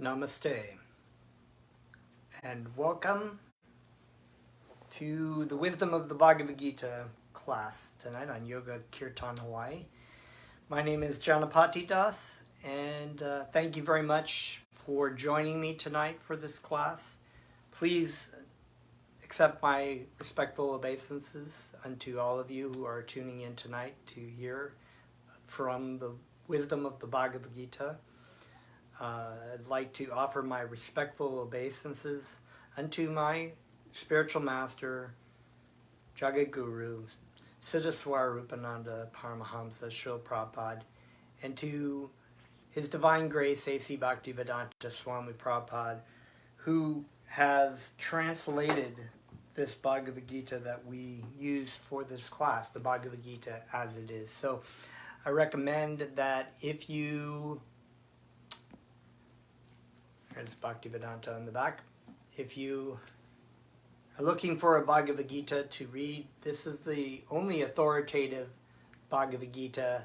Namaste, and welcome to the Wisdom of the Bhagavad Gita class tonight on Yoga Kirtan Hawaii. My name is Janapati Das, and thank you very much for joining me tonight for this class. Please accept my respectful obeisances unto all of you who are tuning in tonight to hear from the Wisdom of the Bhagavad Gita. I'd like to offer my respectful obeisances unto my spiritual master, Jagat Guru, Siddhaswara Rupananda Paramahamsa Srila Prabhupada, and to His Divine Grace A.C. Bhaktivedanta Swami Prabhupada, who has translated this Bhagavad Gita that we use for this class, the Bhagavad Gita as it is. So I recommend that if you... There's Bhaktivedanta on the back. If you are looking for a Bhagavad Gita to read, this is the only authoritative Bhagavad Gita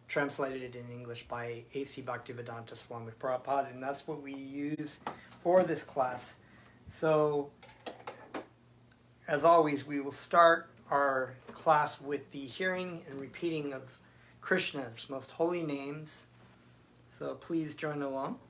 translated in English by A.C. Bhaktivedanta Swami Prabhupada, and that's what we use for this class. So, as always, we will start our class with the hearing and repeating of Krishna's most holy names. So please join along.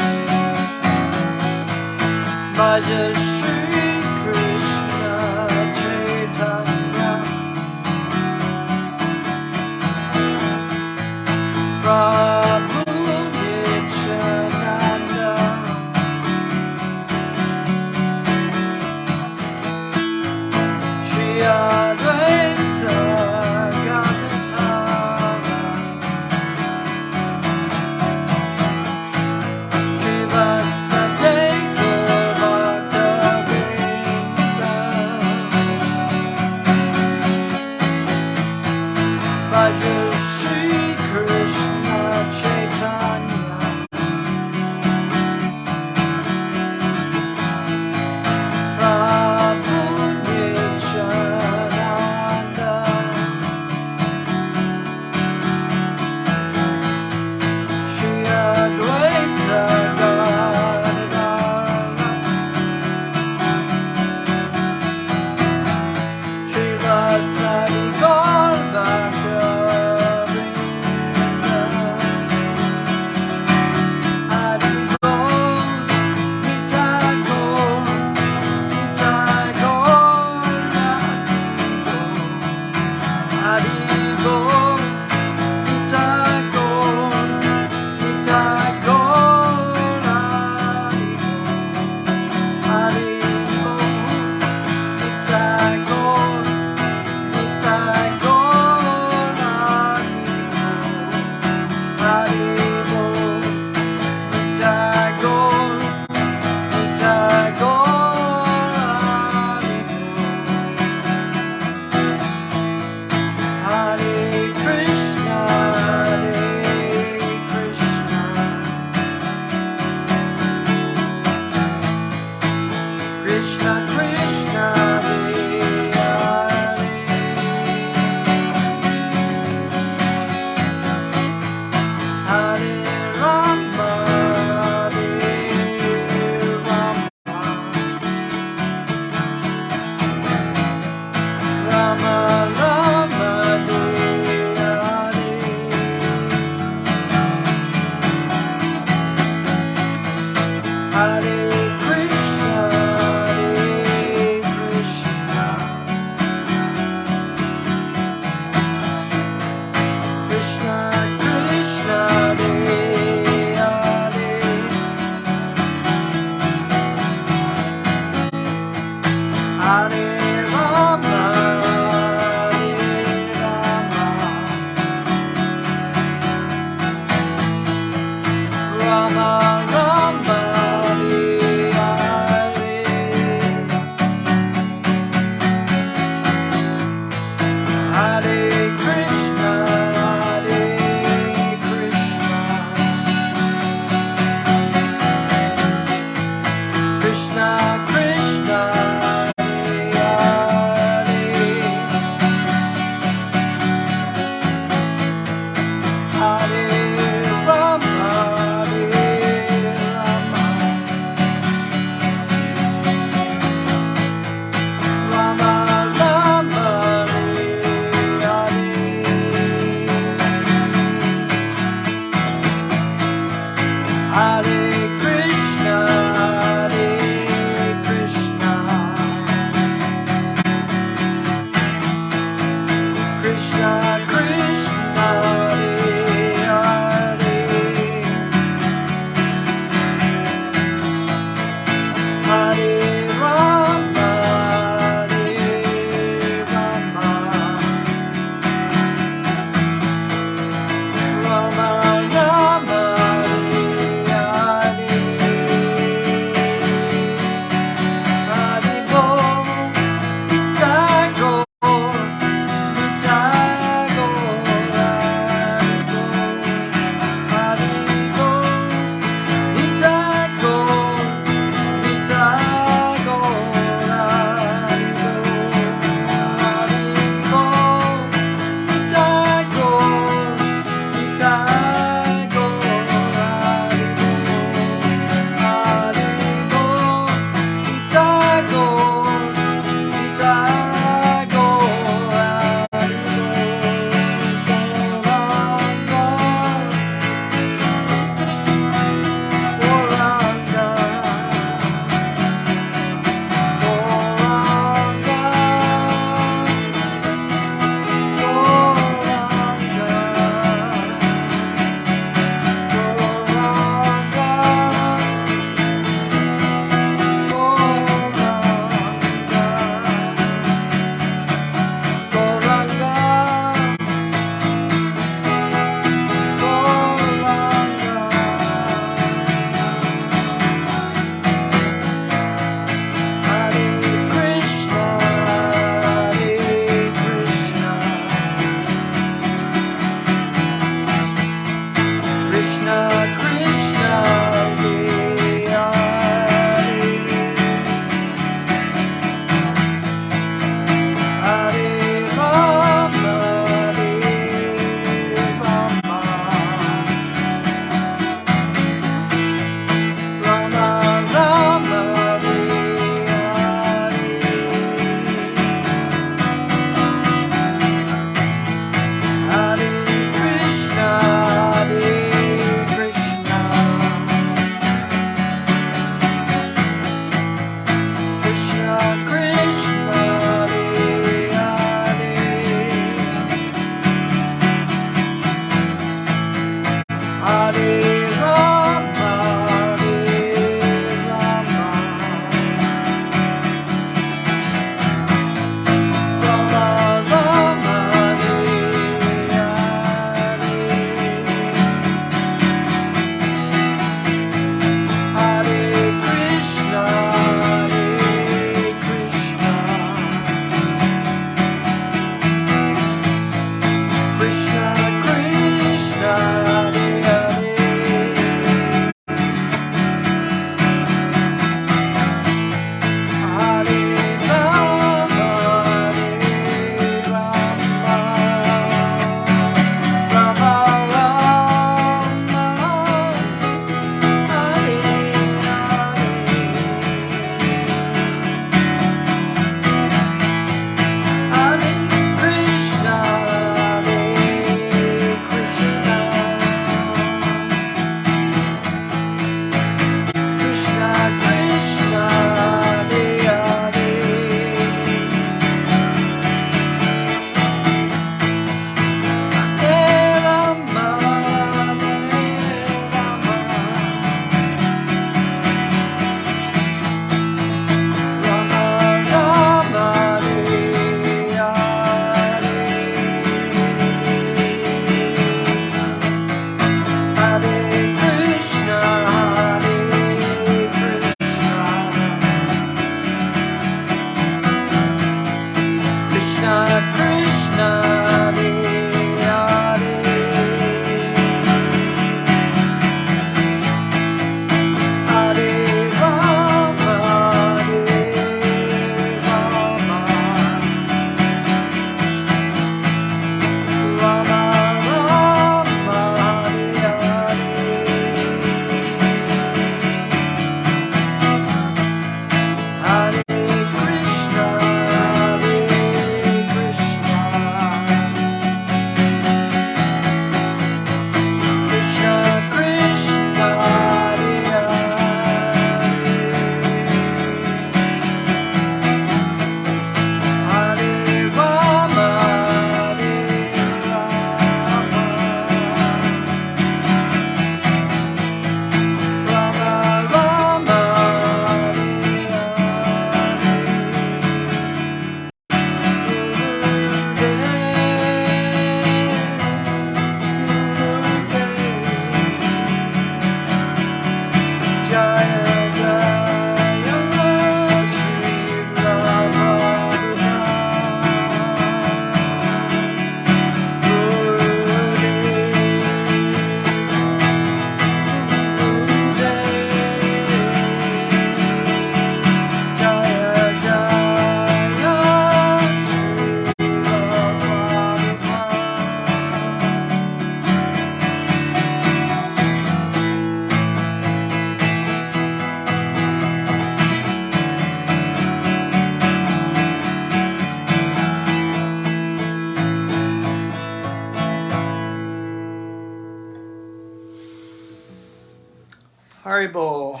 Haribo.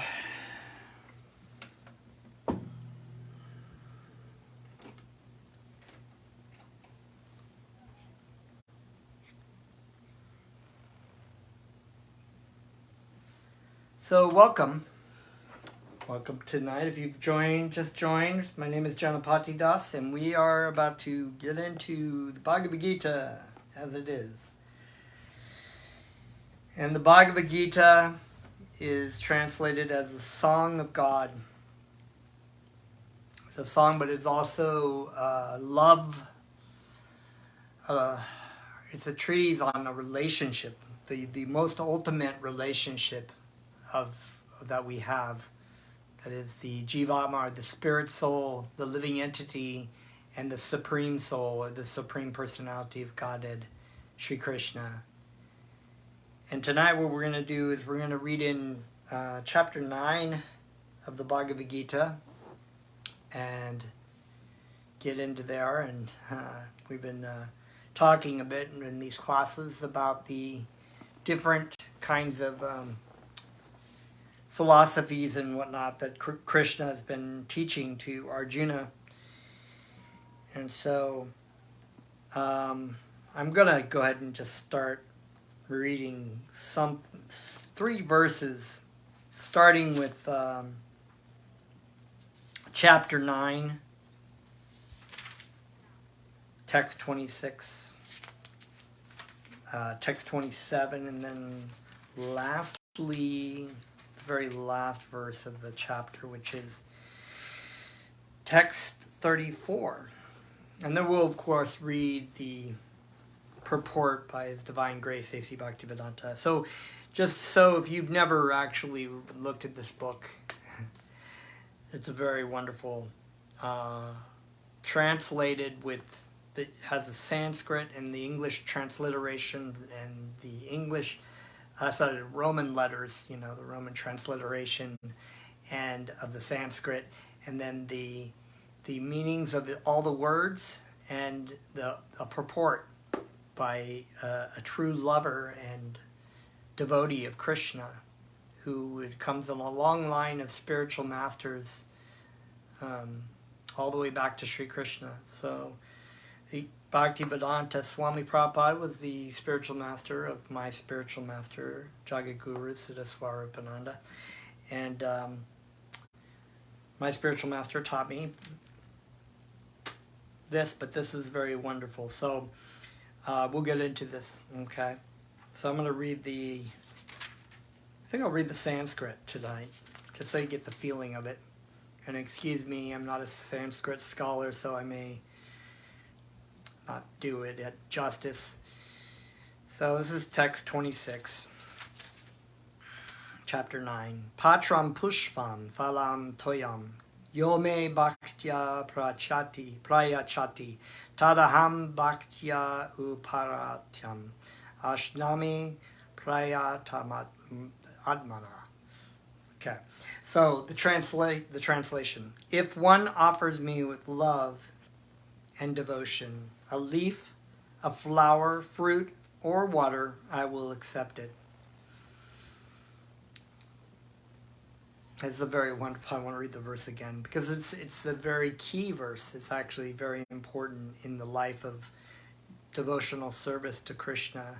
So welcome. Welcome tonight. If you've just joined, my name is Janapati Das, and we are about to get into the Bhagavad Gita as it is. And the Bhagavad Gita is translated as a song of God. It's a song, but it's also love. It's a treatise on a relationship, the most ultimate relationship that we have. That is the Jivama, the spirit soul, the living entity, and the supreme soul, or the supreme personality of Godhead, Sri Krishna. And tonight what we're going to do is we're going to read in chapter 9 of the Bhagavad Gita and get into there. And we've been talking a bit in these classes about the different kinds of philosophies and whatnot that Krishna has been teaching to Arjuna. And so I'm going to go ahead and just start reading 3 verses, starting with chapter 9, text 26, text 27, and then lastly, very last verse of the chapter, which is text 34. And then we'll, of course, read the purport by His Divine Grace, A.C. Bhaktivedanta. So, just so if you've never actually looked at this book, it's a very wonderful, translated with, it has a Sanskrit and the English transliteration and the English Roman letters, the Roman transliteration and of the Sanskrit, and then the meanings of all the words and a purport by a true lover and devotee of Krishna, who comes in a long line of spiritual masters, all the way back to Sri Krishna. So the Bhaktivedanta Swami Prabhupada was the spiritual master of my spiritual master, Jagadguru Siddhaswarupananda. And my spiritual master taught me this, but this is very wonderful. So we'll get into this, okay? So I'm going to read I think I'll read the Sanskrit tonight, just so you get the feeling of it. And excuse me, I'm not a Sanskrit scholar, so I may not do it at justice. So this is text 26, chapter 9. Patram pushpam phalam toyam yome bhaktya prayachati tadaham bhaktya uparatyam ashnami prayatamat atmana. Okay, so the translation. If one offers me with love and devotion a leaf, a flower, fruit, or water, I will accept it. It's a very wonderful. I want to read the verse again because it's a very key verse. It's actually very important in the life of devotional service to Krishna,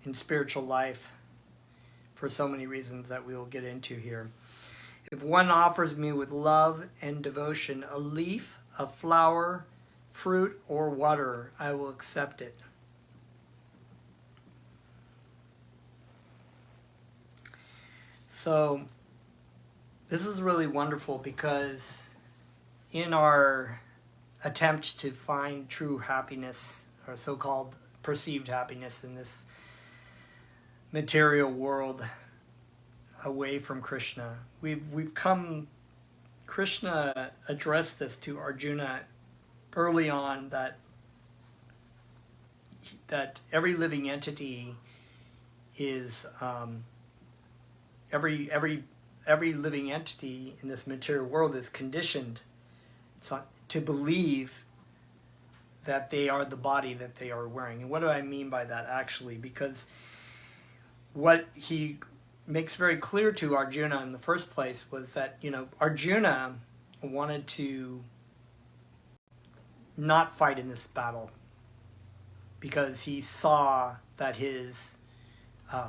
in spiritual life, for so many reasons that we will get into here. If one offers me with love and devotion a leaf, a flower, fruit, or water, I will accept it. So this is really wonderful because in our attempt to find true happiness, or so-called perceived happiness in this material world away from Krishna, we've come, Krishna addressed this to Arjuna early on, that every living entity is every living entity in this material world is conditioned to believe that they are the body that they are wearing. And what do I mean by that, actually? Because what he makes very clear to Arjuna in the first place was that, Arjuna wanted to not fight in this battle because he saw that his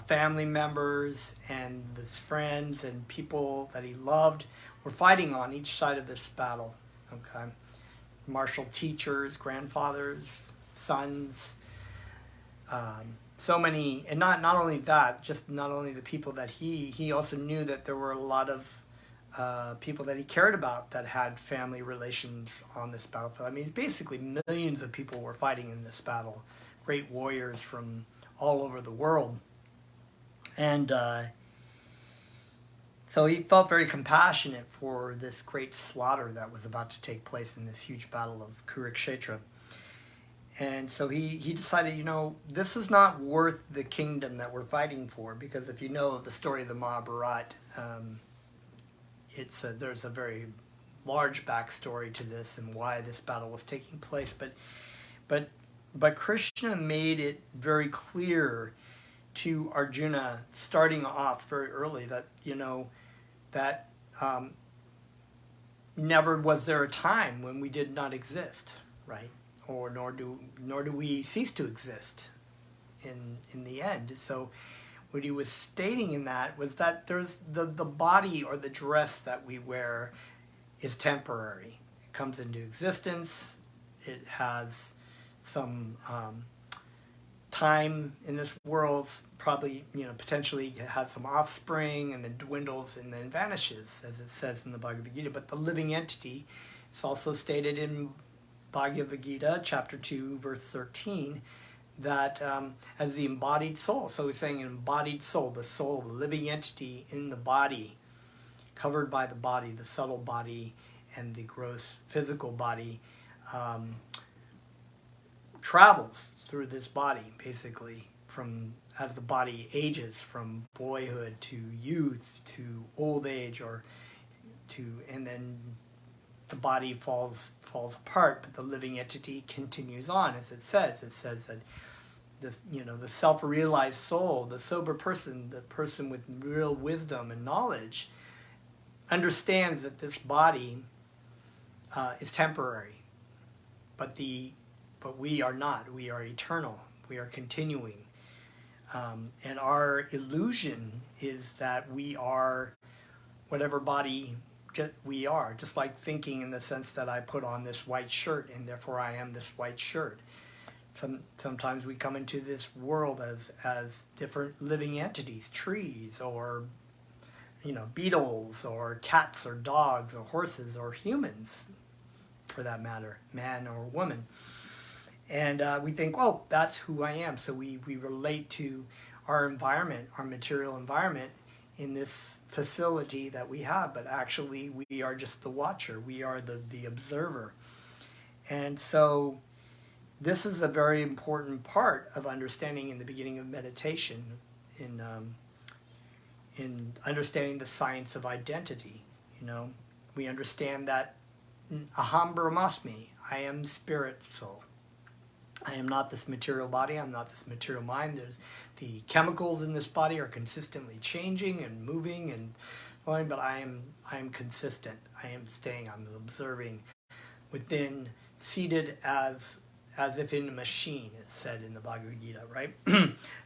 family members and his friends and people that he loved were fighting on each side of this battle. Okay, martial teachers, grandfathers, sons, so many, and not only that, just not only the people that he also knew that there were a lot of people that he cared about that had family relations on this battlefield. I mean, basically millions of people were fighting in this battle, great warriors from all over the world. And so he felt very compassionate for this great slaughter that was about to take place in this huge battle of Kurukshetra. And so he decided, this is not worth the kingdom that we're fighting for, because if you know the story of the Mahabharata, there's a very large backstory to this and why this battle was taking place. But Krishna made it very clear to Arjuna, starting off very early, that that never was there a time when we did not exist, right? Or nor do we cease to exist in the end. So what he was stating in that was that there's the body or the dress that we wear is temporary. It comes into existence. It has some time in this world, probably, potentially has some offspring and then dwindles and then vanishes, as it says in the Bhagavad Gita. But the living entity, it's also stated in Bhagavad Gita, chapter 2, verse 13, that as the embodied soul. So he's saying an embodied soul, the living entity in the body, covered by the body, the subtle body and the gross physical body, travels through this body, basically, from as the body ages, from boyhood to youth to old age, and then the body falls apart, but the living entity continues on, as it says. It says that this, the self-realized soul, the sober person, the person with real wisdom and knowledge, understands that this body is temporary, but we are not. We are eternal. We are continuing, and our illusion is that we are whatever body we are, just like thinking in the sense that I put on this white shirt and therefore I am this white shirt. Sometimes we come into this world as different living entities, trees or beetles or cats or dogs or horses or humans, for that matter, man or woman. And we think, oh, that's who I am. So we relate to our environment, our material environment, in this facility that we have, but actually we are just the watcher. We are the observer. And so this is a very important part of understanding in the beginning of meditation, in understanding the science of identity. We understand that aham brahmasmi, I am spirit soul. I am not this material body. I'm not this material mind. The chemicals in this body are consistently changing and moving and going, but I am consistent. I am staying. I'm observing within, seated as if in a machine. It's said in the Bhagavad Gita, right?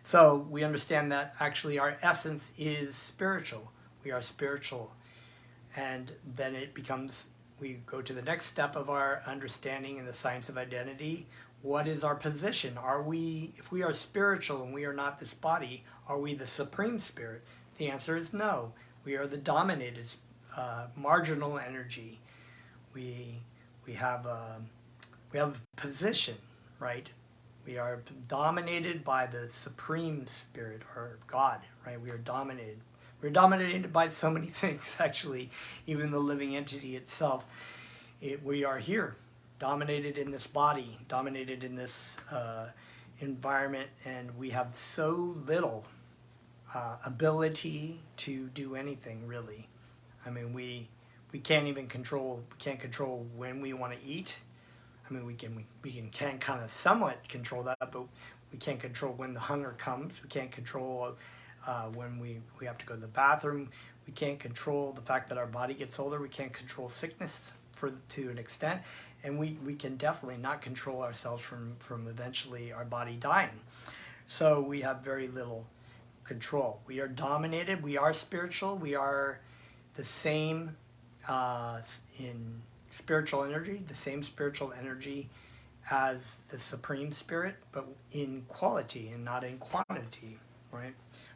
So we understand that actually our essence is spiritual. We are spiritual, and then it becomes. We go to the next step of our understanding in the science of identity. What is our position? If we are spiritual and we are not this body, are we the supreme spirit? The answer is no. We are the dominated, marginal energy. We have a position, right? We are dominated by the supreme spirit, or God, right? We are dominated. We're dominated by so many things, actually. Even the living entity itself. We are here, dominated in this body, dominated in this environment, and we have so little ability to do anything, really. I mean, we can't even control. We can't control when we want to eat. I mean, we can kind of somewhat control that, but we can't control when the hunger comes. We can't control when we have to go to the bathroom. We can't control the fact that our body gets older. We can't control sickness to an extent. And we can definitely not control ourselves from eventually our body dying. So we have very little control. We are dominated. We are spiritual. We are the same in spiritual energy, the same spiritual energy as the Supreme Spirit, but in quality and not in quantity, right?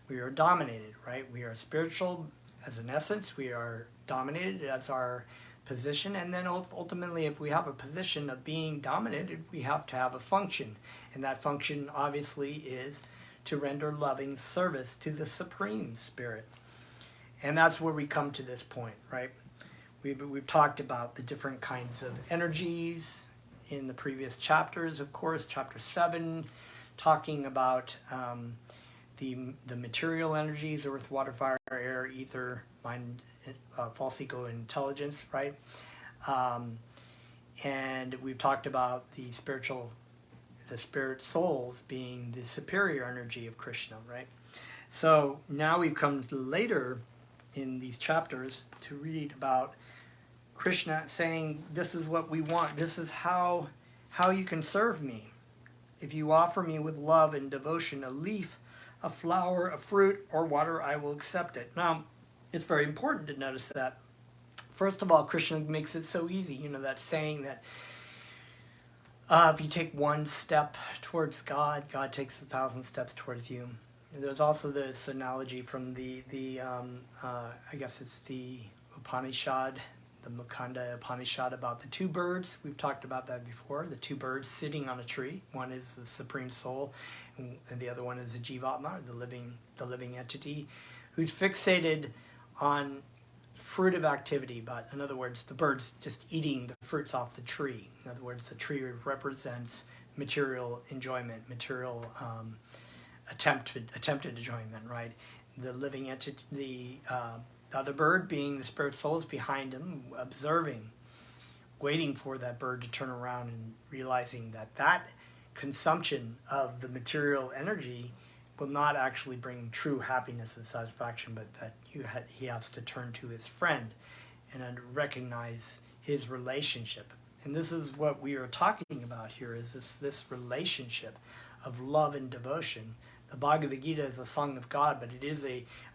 We are dominated, right? We are spiritual as an essence. We are dominated as our position, and then ultimately, if we have a position of being dominated, we have to have a function, and that function obviously is to render loving service to the Supreme Spirit. And that's where we come to this point, right? We've talked about the different kinds of energies in the previous chapters, of course, chapter 7, talking about the material energies, earth, water, fire, air, ether, mind, false ego, intelligence, right? And we've talked about the spirit souls being the superior energy of Krishna, right? So now we've come later in these chapters to read about Krishna saying, this is what we want. This is how you can serve me. If you offer me with love and devotion a leaf, a flower, a fruit, or water, I will accept it. Now, it's very important to notice that. First of all, Krishna makes it so easy. You know, that saying that if you take one step towards God, God takes 1,000 steps towards you. And there's also this analogy from I guess it's the Upanishad, the Mukanda Upanishad, about the two birds. We've talked about that before. The two birds sitting on a tree. One is the Supreme Soul, and the other one is the Jivatma, the living entity, who's fixated on fruitive activity. But in other words, the bird's just eating the fruits off the tree. In other words, the tree represents material enjoyment, material attempted enjoyment, right? The living entity, the other bird, being the spirit soul, is behind him, observing, waiting for that bird to turn around and realizing that consumption of the material energy will not actually bring true happiness and satisfaction, but that he has to turn to his friend and recognize his relationship. And this is what we are talking about here, is this relationship of love and devotion. The Bhagavad Gita is a song of God, but it is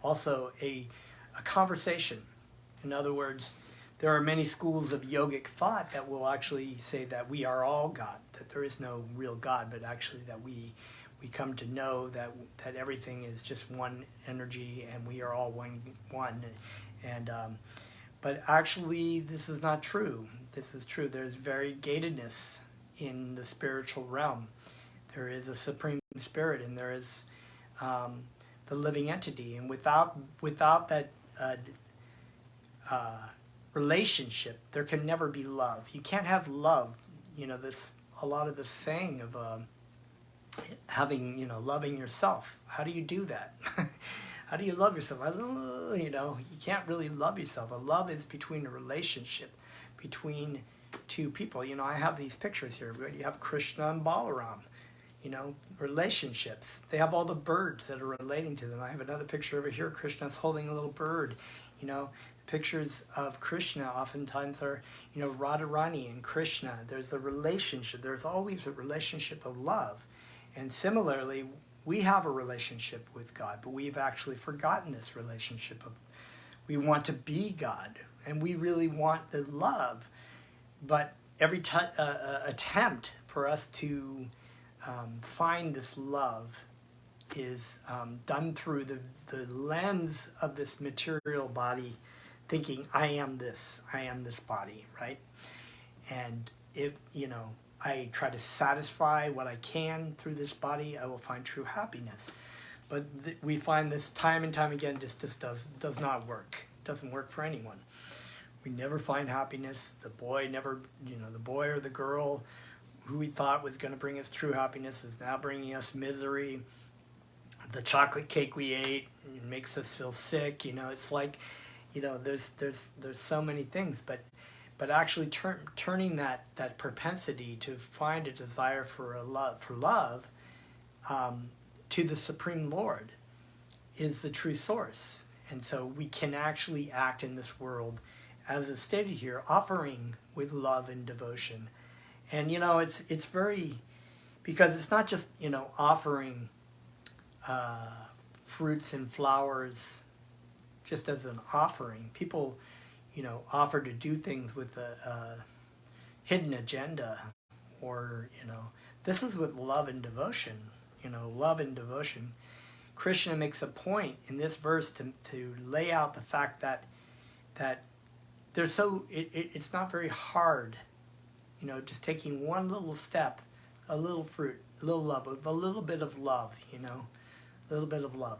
also a conversation. In other words, there are many schools of yogic thought that will actually say that we are all God, that there is no real God, but actually that we come to know that everything is just one energy and we are all one. And but actually, this is not true. This is true. There's variegatedness in the spiritual realm. There is a Supreme Spirit, and there is the living entity. And without that relationship, there can never be love. You can't have love. You know, a lot of the saying of having, loving yourself. How do you do that? How do you love yourself? You can't really love yourself. A love is between a relationship between two people. I have these pictures here. You have Krishna and Balaram. Relationships. They have all the birds that are relating to them. I have another picture over here. Krishna's holding a little bird. Pictures of Krishna oftentimes are, Radharani and Krishna. There's a relationship. There's always a relationship of love. And similarly, we have a relationship with God, but we've actually forgotten this relationship of, we want to be God, and we really want the love. But every attempt for us to find this love is done through the lens of this material body, thinking, I am this body, right? And if, I try to satisfy what I can through this body, I will find true happiness. But we find this time and time again, just does not work. It doesn't work for anyone. We never find happiness. The boy or the girl who we thought was going to bring us true happiness is now bringing us misery. The chocolate cake we ate makes us feel sick. It's like, there's so many things, but actually turning that propensity to find a desire for love to the Supreme Lord is the true source. And so we can actually act in this world, as is stated here, offering with love and devotion. And it's very, because it's not just offering fruits and flowers just as an offering. People offer to do things with a hidden agenda, or this is with love and devotion. Love and devotion. Krishna makes a point in this verse to lay out the fact that there's it's not very hard, just taking one little step, a little fruit, a little love, a little bit of love, a little bit of love,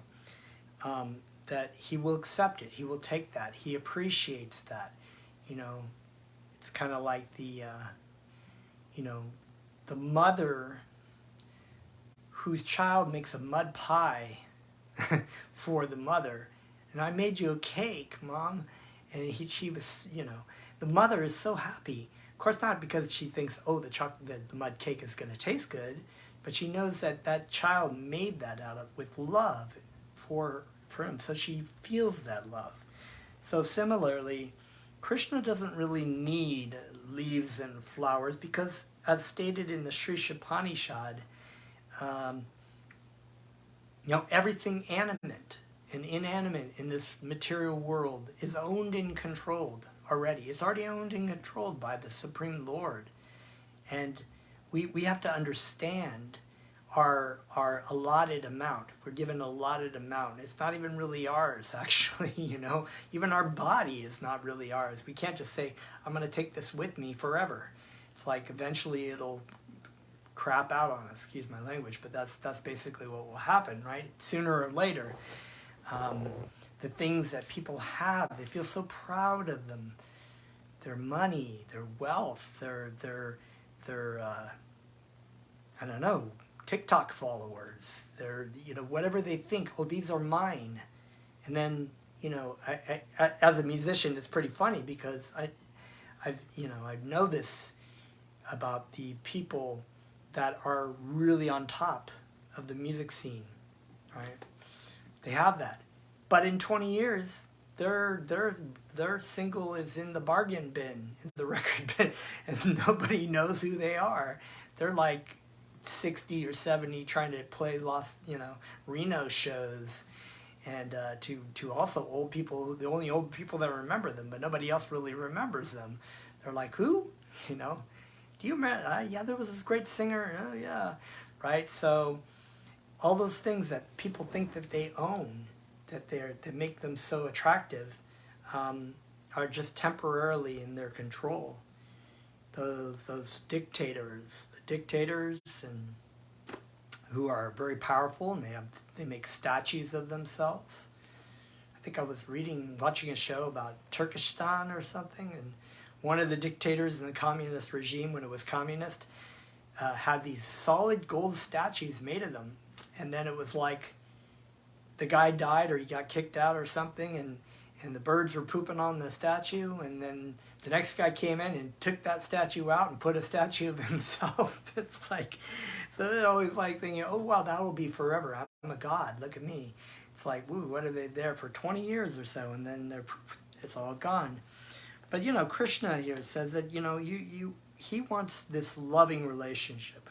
that he will accept it. He will take that. He appreciates that. It's kind of like the mother whose child makes a mud pie for the mother. And I made you a cake, Mom. And she was, the mother is so happy. Of course, not because she thinks, oh, the mud cake is going to taste good, but she knows that that child made that with love for him. So she feels that love. So similarly, Krishna doesn't really need leaves and flowers because, as stated in the Sri Upanishad, everything animate and inanimate in this material world is owned and controlled already. It's already owned and controlled by the Supreme Lord. And we have to understand our allotted amount. We're given an allotted amount. It's not even really ours, actually, Even our body is not really ours. We can't just say, I'm going to take this with me forever. It's like eventually it'll crap out on us, excuse my language, but that's basically what will happen, right? Sooner or later. The things that people have, they feel so proud of them. Their money, their wealth, their I don't know, TikTok followers, their whatever they think, oh, these are mine. And then I as a musician, it's pretty funny because I know this about the people that are really on top of the music scene, right? They have that, but in 20 years, their single is in the bargain bin, in the record bin, and nobody knows who they are. They're like 60 or 70 trying to play Reno shows, and to also old people, the only old people that remember them, but nobody else really remembers them. They're like, who? Do you remember? Yeah, there was this great singer. Oh, yeah, right? So all those things that people think that they own, that make them so attractive, are just temporarily in their control. Those dictators, and who are very powerful, and they make statues of themselves. I think I was watching a show about Turkestan or something, and one of the dictators in the communist regime, when it was communist, had these solid gold statues made of them. And then it was like the guy died or he got kicked out or something, and the birds were pooping on the statue. And then the next guy came in and took that statue out and put a statue of himself. It's like, so they're always like thinking, oh, wow, that will be forever. I'm a god. Look at me. It's like, woo, what are they there for 20 years or so? And then it's all gone. But Krishna here says that he wants this loving relationship.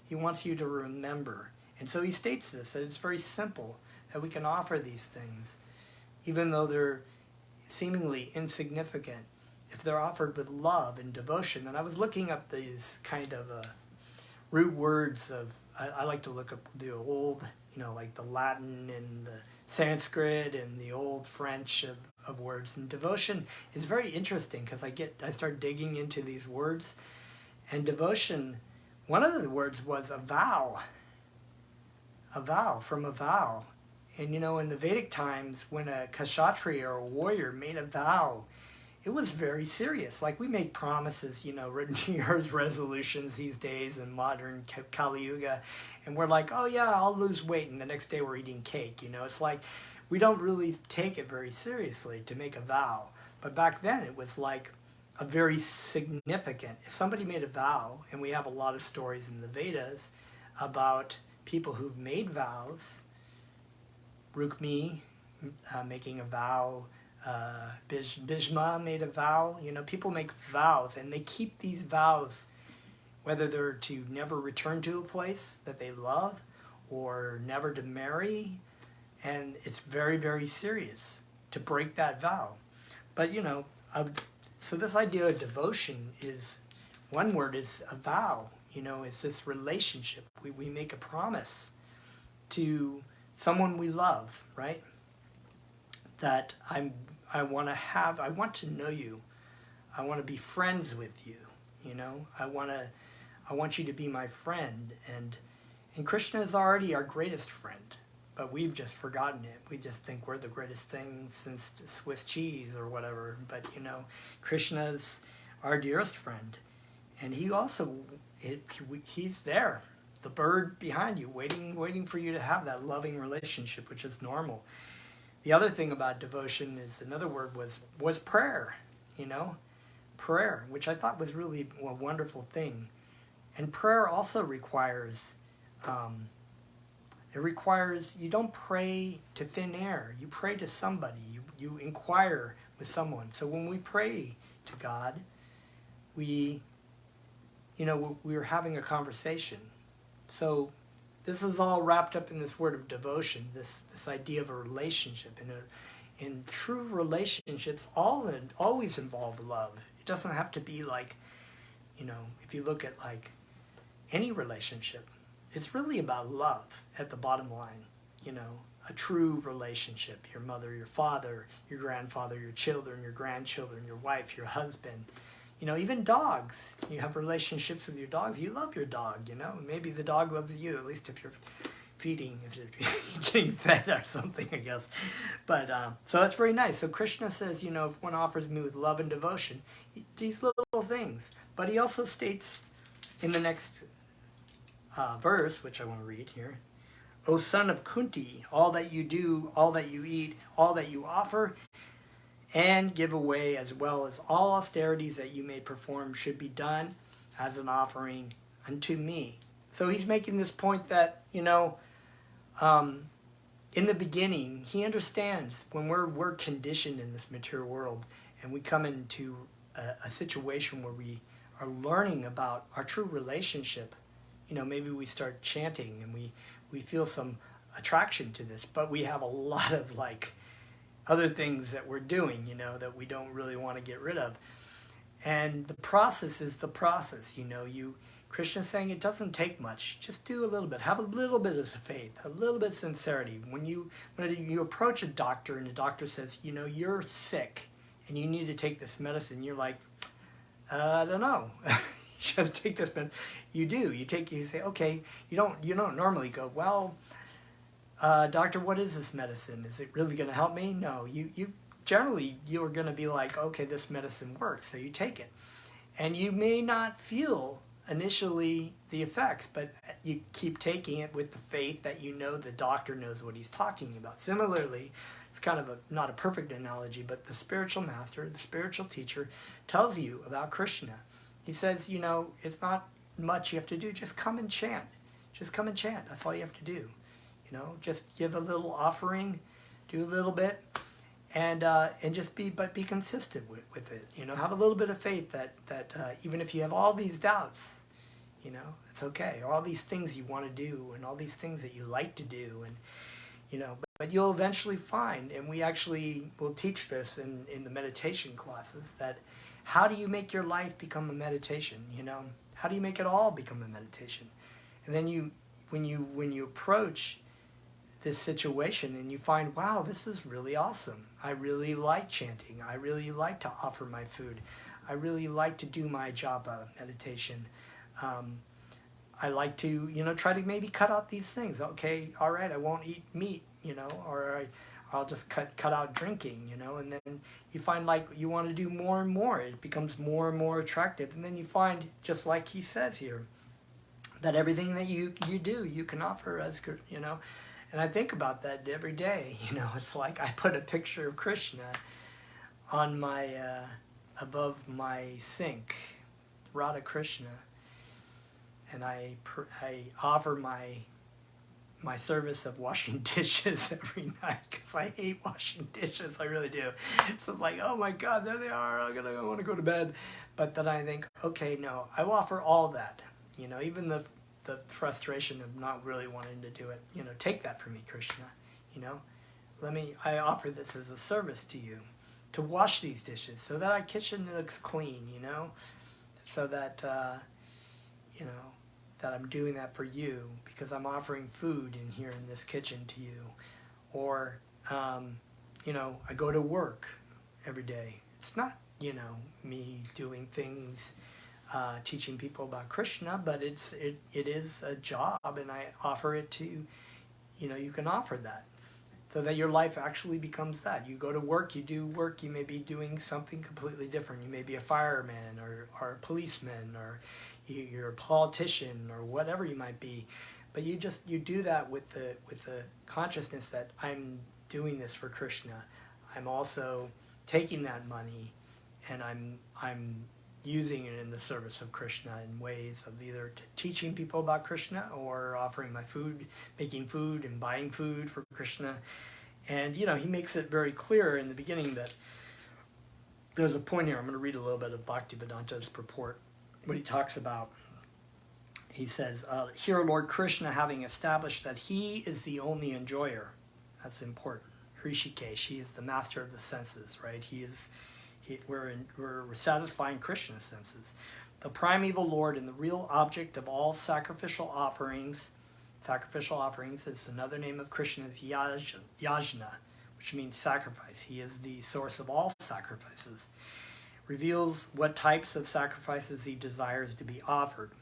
He wants you to remember, and so he states this, that it's very simple that we can offer these things, even though they're seemingly insignificant, if they're offered with love and devotion. And I was looking up these kind of root words of. I like to look up the old, like the Latin and the Sanskrit and the old French of words. And devotion is very interesting because I start digging into these words. And devotion, one of the words was a vow. From a vow. And in the Vedic times, when a kshatriya or a warrior made a vow, it was very serious. Like we make promises, New Year's resolutions these days in modern Kali Yuga, and we're like, oh yeah, I'll lose weight, and the next day we're eating cake. It's like we don't really take it very seriously to make a vow. But back then it was like a very significant. If somebody made a vow, and we have a lot of stories in the Vedas about people who've made vows, Rukmi making a vow, Bhishma made a vow. You know, people make vows, and they keep these vows, whether they're to never return to a place that they love or never to marry, and it's very, very serious to break that vow. But, you know, so this idea of devotion is, one word is a vow. You know, it's this relationship. We make a promise to someone we love, right? That I want to know you. I want to be friends with you. You know, I want you to be my friend. And Krishna is already our greatest friend, but we've just forgotten it. We just think we're the greatest thing since Swiss cheese or whatever. But, you know, Krishna's our dearest friend. And he also, he's there, the bird behind you, waiting for you to have that loving relationship, which is normal. The other thing about devotion is, another word was prayer, you know, prayer, which I thought was really a wonderful thing. And prayer also requires, you don't pray to thin air. You pray to somebody. You inquire with someone. So when we pray to God, we're having a conversation. So this is all wrapped up in this word of devotion, this idea of a relationship. And true relationships always involve love. It doesn't have to be like, you know, if you look at like any relationship, it's really about love at the bottom line. You know, a true relationship, your mother, your father, your grandfather, your children, your grandchildren, your wife, your husband. You know, even dogs. You have relationships with your dogs. You love your dog, you know. Maybe the dog loves you, at least if you're feeding, if you're getting fed or something, I guess. But, so that's very nice. So Krishna says, you know, if one offers me with love and devotion, these little things. But he also states in the next verse, which I want to read here, O son of Kunti, all that you do, all that you eat, all that you offer, and give away, as well as all austerities that you may perform, should be done as an offering unto me. So he's making this point that, you know, in the beginning, he understands when we're conditioned in this material world and we come into a situation where we are learning about our true relationship. You know, maybe we start chanting and we feel some attraction to this, but we have a lot of like other things that we're doing, you know, that we don't really want to get rid of. And the process is the process, you know. Krishna's saying it doesn't take much. Just do a little bit. Have a little bit of faith, a little bit of sincerity. When you approach a doctor and the doctor says, you know, you're sick and you need to take this medicine, you're like, I don't know. You should take this medicine. You do. You say, okay. You don't normally go, well, doctor, what is this medicine? Is it really going to help me? No. You generally, you're going to be like, okay, this medicine works, so you take it. And you may not feel initially the effects, but you keep taking it with the faith that you know the doctor knows what he's talking about. Similarly, it's kind of not a perfect analogy, but the spiritual master, the spiritual teacher, tells you about Krishna. He says, you know, it's not much you have to do. Just come and chant. Just come and chant. That's all you have to do. You know, just give a little offering, do a little bit, and just be consistent with it. You know, have a little bit of faith that even if you have all these doubts, you know, it's okay. Or all these things you want to do, and all these things that you like to do, and you know, but you'll eventually find, and we actually will teach this in the meditation classes, that how do you make your life become a meditation? You know, how do you make it all become a meditation? And then when you approach this situation and you find, wow, this is really awesome. I really like chanting. I really like to offer my food. I really like to do my japa meditation. I like to, you know, try to maybe cut out these things. Okay, all right, I won't eat meat, you know, or I'll just cut out drinking, you know, and then you find like you want to do more and more. It becomes more and more attractive. And then you find, just like he says here, that everything that you do, you can offer as, you know. And I think about that every day, you know. It's like I put a picture of Krishna on my, above my sink, Radha Krishna, and I offer my service of washing dishes every night because I hate washing dishes. I really do. So it's like, oh my God, there they are. I want to go to bed. But then I think, okay, no, I will offer all that. Even the frustration of not really wanting to do it. Take that from me, Krishna. I offer this as a service to you, to wash these dishes so that our kitchen looks clean. So that that I'm doing that for you because I'm offering food in here in this kitchen to you. Or, I go to work every day. It's not, me doing things, teaching people about Krishna, but it is a job, and I offer it to, you can offer that. So that your life actually becomes that. You go to work, you do work, you may be doing something completely different. You may be a fireman or a policeman, or you're a politician, or whatever you might be. But you do that with the consciousness that I'm doing this for Krishna. I'm also taking that money and I'm using it in the service of Krishna in ways of either teaching people about Krishna or offering my food, making food and buying food for Krishna. And, he makes it very clear in the beginning that there's a point here. I'm going to read a little bit of Bhaktivedanta's purport, what he talks about. He says, here Lord Krishna, having established that he is the only enjoyer, that's important. Hrishikesh, he is the master of the senses, right? We're satisfying Krishna's senses. The primeval Lord and the real object of all sacrificial offerings. Sacrificial offerings is another name of Krishna, Yajna, which means sacrifice. He is the source of all sacrifices. Reveals what types of sacrifices he desires to be offered.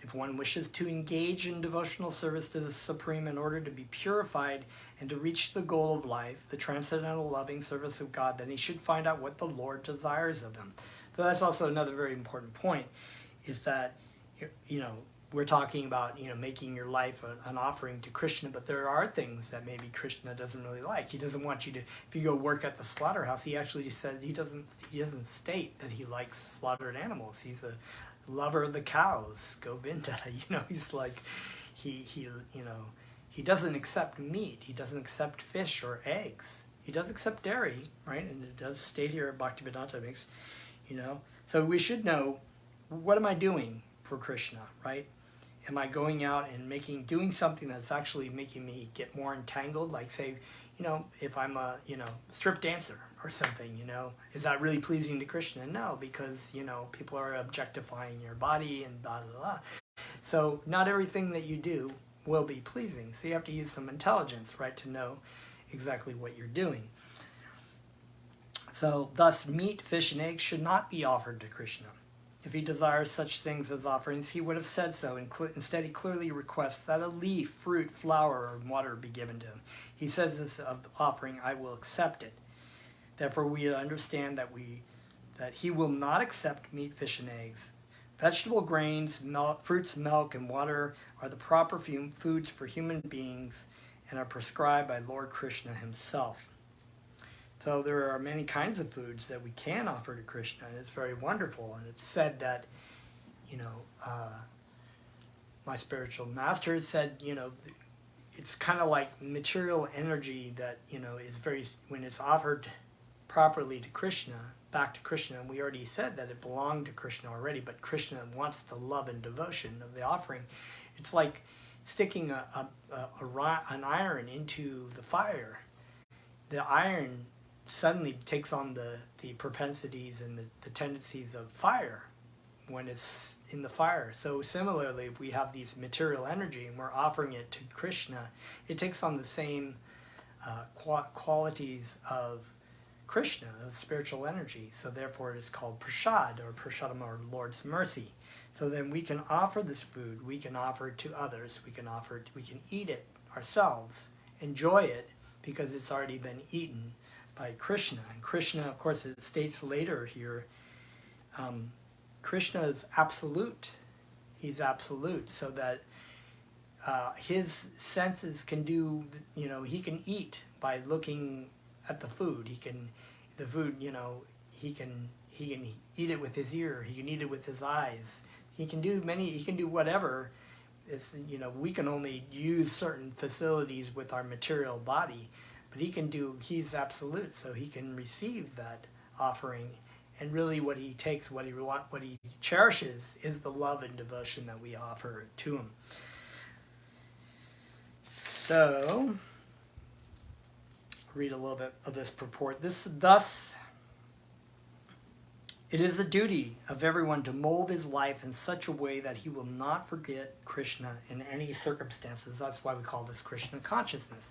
If one wishes to engage in devotional service to the Supreme in order to be purified and to reach the goal of life, the transcendental loving service of God, then he should find out what the Lord desires of him. So that's also another very important point, is that, we're talking about, making your life an offering to Krishna, but there are things that maybe Krishna doesn't really like. He doesn't want you to, if you go work at the slaughterhouse, he actually said he doesn't state that he likes slaughtered animals. He's a lover of the cows, Govinda. He's like, he doesn't accept meat. He doesn't accept fish or eggs. He does accept dairy, right? And it does state here at Bhaktivedanta makes, So we should know, what am I doing for Krishna, right? Am I going out and doing something that's actually making me get more entangled? Like, say, if I'm a, strip dancer or something, is that really pleasing to Krishna? No, because, people are objectifying your body and blah, blah, blah. So not everything that you do will be pleasing. So you have to use some intelligence, right, to know exactly what you're doing. So thus, meat, fish, and eggs should not be offered to Krishna. If he desires such things as offerings, he would have said so. Instead, he clearly requests that a leaf, fruit, flower, or water be given to him. He says this of offering, I will accept it. Therefore, we understand that he will not accept meat, fish, and eggs. Vegetable grains, fruits, milk, and water are the proper foods for human beings and are prescribed by Lord Krishna himself. So there are many kinds of foods that we can offer to Krishna, and it's very wonderful. And it's said that, my spiritual master said, it's kind of like material energy that, is when it's offered properly to Krishna, back to Krishna, and we already said that it belonged to Krishna already, but Krishna wants the love and devotion of the offering. It's like sticking an iron into the fire. The iron suddenly takes on the propensities and the tendencies of fire when it's in the fire. So similarly, if we have these material energy and we're offering it to Krishna, it takes on the same qualities of Krishna, of spiritual energy. So therefore it is called prasad, or prasadam, or Lord's mercy. So then we can offer this food, we can offer it to others, we can eat it ourselves, enjoy it, because it's already been eaten by Krishna. And Krishna, of course, it states later here, Krishna is absolute. He's absolute, so that his senses can do, he can eat by looking at the food. He can eat it with his ear. He can eat it with his eyes. He can do whatever we can only use certain facilities with our material body, but he's absolute, so he can receive that offering. And really what he takes, what he cherishes is the love and devotion that we offer to him. So, read a little bit of this purport. Thus, it is a duty of everyone to mold his life in such a way that he will not forget Krishna in any circumstances. That's why we call this Krishna consciousness.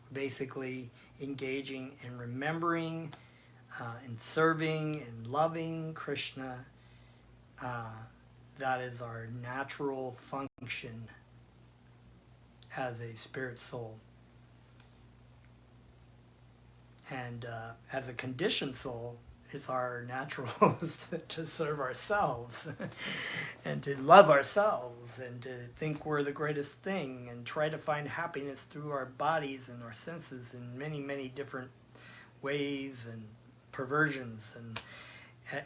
We're basically engaging in remembering, in serving, and loving Krishna. That is our natural function as a spirit soul. And as a conditioned soul, it's our natural to serve ourselves and to love ourselves and to think we're the greatest thing and try to find happiness through our bodies and our senses in many, many different ways and perversions. And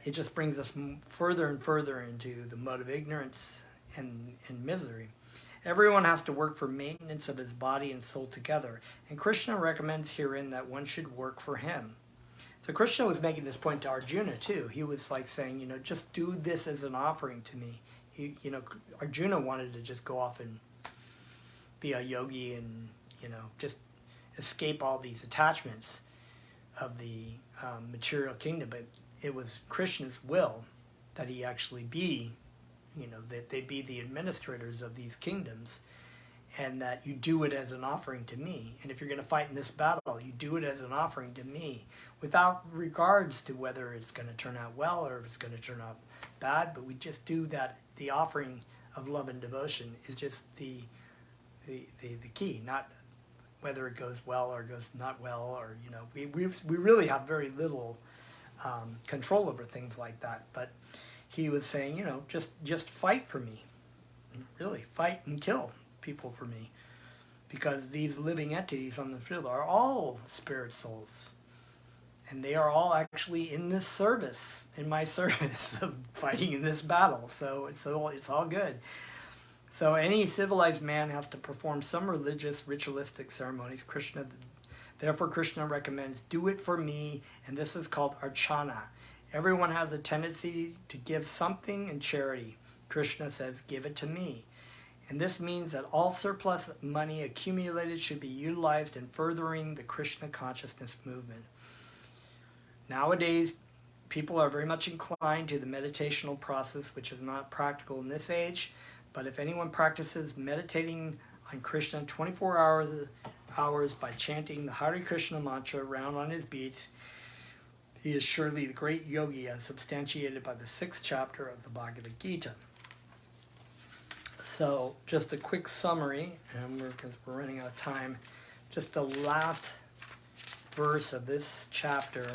it just brings us further and further into the mode of ignorance and misery. Everyone has to work for maintenance of his body and soul together, and Krishna recommends herein that one should work for him. So Krishna was making this point to Arjuna too. He was like saying, just do this as an offering to me. Arjuna wanted to just go off and be a yogi and, just escape all these attachments of the material kingdom. But it was Krishna's will that he actually be, that they be the administrators of these kingdoms, and that you do it as an offering to me. And if you're going to fight in this battle, you do it as an offering to me, without regards to whether it's going to turn out well or if it's going to turn out bad. But we just do that. The offering of love and devotion is just the key, not whether it goes well or goes not well, or we really have very little control over things like that. But he was saying, just fight for me, really fight and kill people for me, because these living entities on the field are all spirit souls, and they are all actually in this service, in my service of fighting in this battle. So it's all good. So any civilized man has to perform some religious, ritualistic ceremonies. Therefore Krishna recommends, do it for me, and this is called archana. Everyone has a tendency to give something in charity. Krishna says, give it to me. And this means that all surplus money accumulated should be utilized in furthering the Krishna consciousness movement. Nowadays, people are very much inclined to the meditational process, which is not practical in this age. But if anyone practices meditating on Krishna 24 hours by chanting the Hare Krishna mantra around on his beats, he is surely the great yogi, as substantiated by the 6th chapter of the Bhagavad Gita. So, just a quick summary, and because we're running out of time, just the last verse of this chapter.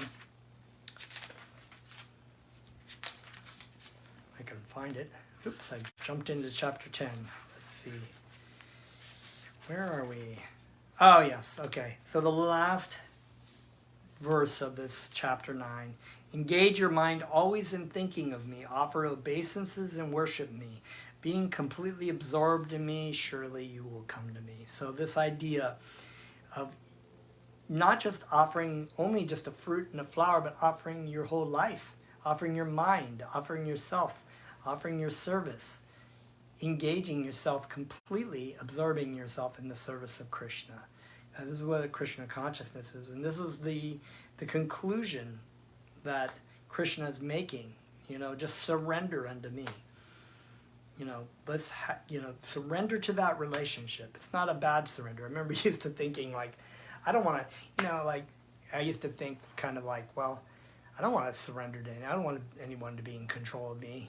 I can find it. Oops, I jumped into chapter 10. Let's see. Where are we? Oh, yes, okay. So the last verse of this chapter 9. Engage your mind always in thinking of me. Offer obeisances and worship me. Being completely absorbed in me, surely you will come to me. So this idea of not just offering only just a fruit and a flower, but offering your whole life, offering your mind, offering yourself, offering your service, engaging yourself completely, absorbing yourself in the service of Krishna. And this is what Krishna consciousness is. And this is the conclusion that Krishna is making. Just surrender unto me. Let's surrender to that relationship. It's not a bad surrender. I remember used to thinking I don't want to, I used to think kind of well, I don't want to surrender to anyone. I don't want anyone to be in control of me.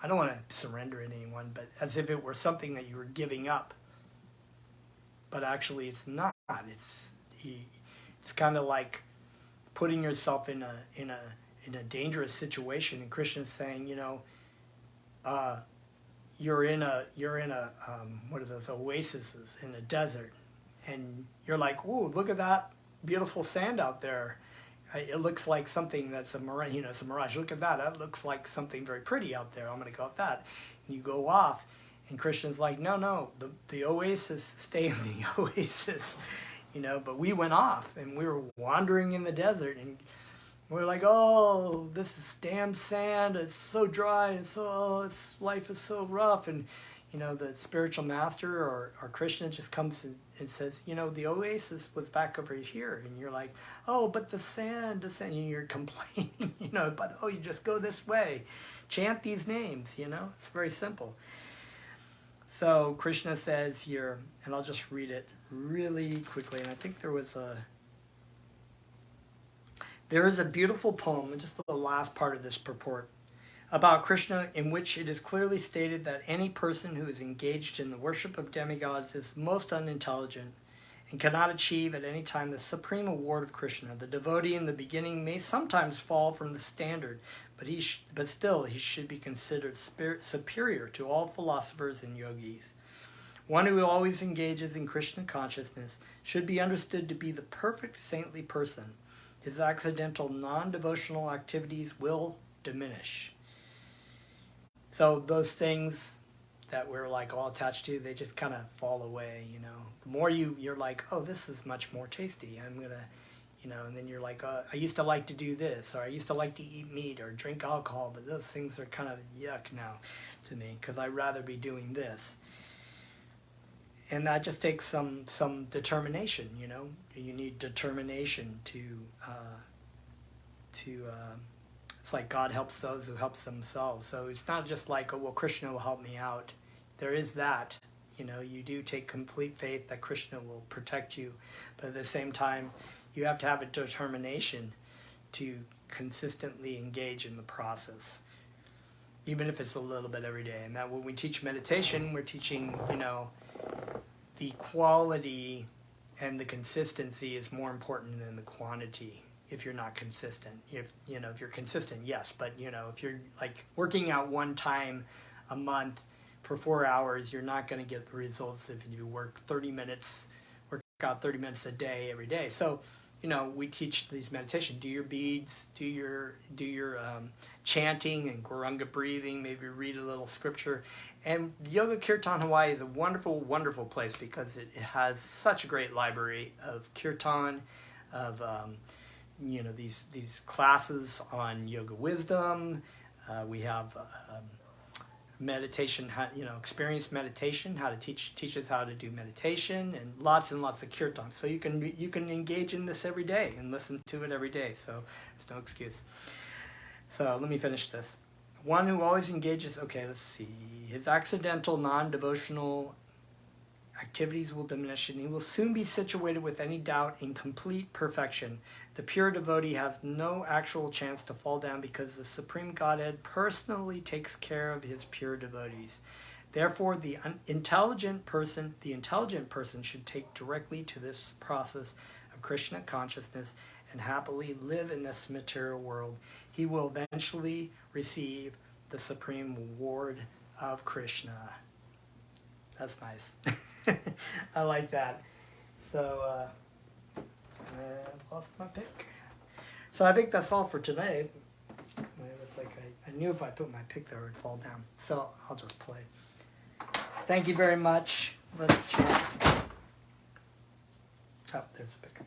I don't want to surrender to anyone, but as if it were something that you were giving up. But actually, it's not. It's kind of like putting yourself in a dangerous situation. And Krishna's saying, you're in a what are those oases in a desert, and you're like, "Ooh, look at that beautiful sand out there. It looks like something that's a mirage. It's a mirage. Look at that. That looks like something very pretty out there. I'm going to go up that." And you go off, And Krishna's like, no, the oasis, stay in the oasis, but we went off and we were wandering in the desert and we're like, oh, this is damn sand, it's so dry, and life is so rough. And the spiritual master or Krishna just comes and says, the oasis was back over here. And you're like, oh, but the sand, and you're complaining, but you just go this way. Chant these names, it's very simple. So Krishna says here, and I'll just read it really quickly, and I think there is a beautiful poem, just the last part of this purport, about Krishna, in which it is clearly stated that any person who is engaged in the worship of demigods is most unintelligent and cannot achieve at any time the supreme award of Krishna. The devotee in the beginning may sometimes fall from the standard, but still he should be considered superior to all philosophers and yogis. One who always engages in Krishna consciousness should be understood to be the perfect saintly person. His accidental non-devotional activities will diminish. So those things that we're like all attached to, they just kind of fall away, The more you're like, oh, this is much more tasty. I'm going to, and then you're like, I used to like to do this, or I used to like to eat meat or drink alcohol, but those things are kind of yuck now to me because I'd rather be doing this. And that just takes some determination, You need determination to it's like God helps those who helps themselves. So it's not just like, oh, well, Krishna will help me out. There is that, you do take complete faith that Krishna will protect you. But at the same time, you have to have a determination to consistently engage in the process, even if it's a little bit every day. And that when we teach meditation, we're teaching, the quality and the consistency is more important than the quantity. If you're not consistent, if you're consistent, yes, but if you're like working out one time a month for 4 hours, you're not going to get the results if you work out 30 minutes a day every day. So we teach these meditation. Do your beads, do your chanting and Guranga breathing. Maybe read a little scripture. And Yoga Kirtan Hawaii is a wonderful, wonderful place because it has such a great library of kirtan, of these classes on yoga wisdom. We have meditation, experienced meditation, how to teach us how to do meditation, and lots of kirtan. So you can engage in this every day and listen to it every day. So there's no excuse. So let me finish this. One who always engages, okay, let's see. His accidental non-devotional activities will diminish, and he will soon be situated with any doubt in complete perfection. The pure devotee has no actual chance to fall down because the Supreme Godhead personally takes care of his pure devotees. Therefore, the intelligent person should take directly to this process of Krishna consciousness and happily live in this material world. He will eventually receive the supreme reward of Krishna. That's nice. I like that. So, I lost my pick. So I think that's all for today. It's like I knew if I put my pick there, it would fall down. So I'll just play. Thank you very much. Let's chant. Oh, there's a pick.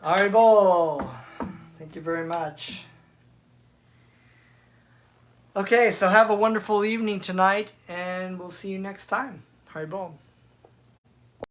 Haribol. Thank you very much. Okay, so have a wonderful evening tonight, and we'll see you next time. Haribol.